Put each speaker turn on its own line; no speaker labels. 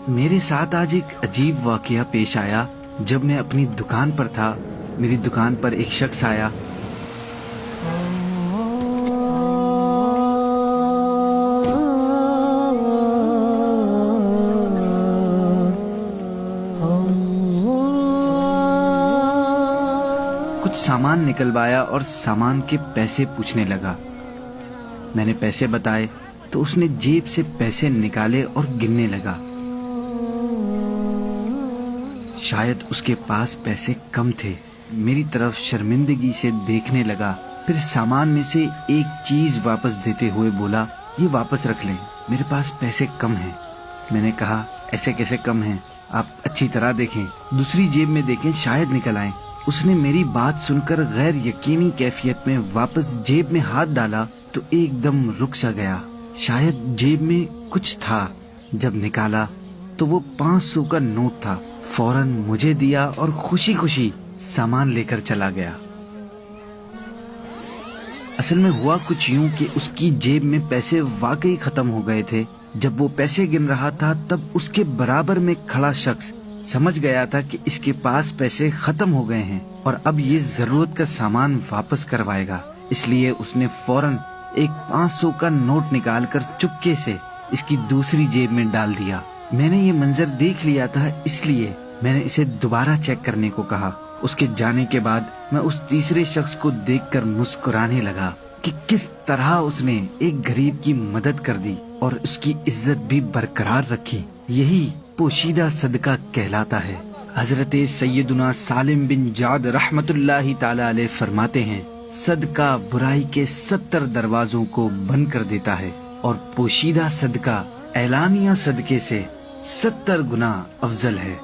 میرے ساتھ آج ایک عجیب واقعہ پیش آیا۔ جب میں اپنی دکان پر تھا، میری دکان پر ایک شخص آیا۔ کچھ سامان نکلوایا اور سامان کے پیسے پوچھنے لگا۔ میں نے پیسے بتائے تو اس نے جیب سے پیسے نکالے اور گننے لگا۔ شاید اس کے پاس پیسے کم تھے۔ میری طرف شرمندگی سے دیکھنے لگا، پھر سامان میں سے ایک چیز واپس دیتے ہوئے بولا، یہ واپس رکھ لیں، میرے پاس پیسے کم ہیں۔ میں نے کہا، ایسے کیسے کم ہیں؟ آپ اچھی طرح دیکھیں، دوسری جیب میں دیکھیں، شاید نکل آئیں۔ اس نے میری بات سن کر غیر یقینی کیفیت میں واپس جیب میں ہاتھ ڈالا تو ایک دم رک سا گیا۔ شاید جیب میں کچھ تھا۔ جب نکالا تو وہ 500 کا نوٹ تھا۔ فوراً مجھے دیا اور خوشی خوشی سامان لے کر چلا گیا۔ اصل میں ہوا کچھ یوں کہ اس کی جیب میں پیسے واقعی ختم ہو گئے تھے۔ جب وہ پیسے گن رہا تھا تب اس کے برابر میں کھڑا شخص سمجھ گیا تھا کہ اس کے پاس پیسے ختم ہو گئے ہیں اور اب یہ ضرورت کا سامان واپس کروائے گا، اس لیے اس نے فوراً ایک 500 کا نوٹ نکال کر چپکے سے اس کی دوسری جیب میں ڈال دیا۔ میں نے یہ منظر دیکھ لیا تھا، اس لیے میں نے اسے دوبارہ چیک کرنے کو کہا۔ اس کے جانے کے بعد میں اس تیسرے شخص کو دیکھ کر مسکرانے لگا کہ کس طرح اس نے ایک غریب کی مدد کر دی اور اس کی عزت بھی برقرار رکھی۔ یہی پوشیدہ صدقہ کہلاتا ہے۔ حضرت سیدنا سالم بن جعد رحمت اللہ تعالی علیہ فرماتے ہیں، صدقہ برائی کے 70 دروازوں کو بند کر دیتا ہے اور پوشیدہ صدقہ اعلانیہ صدقے سے 70 گنا افضل ہے۔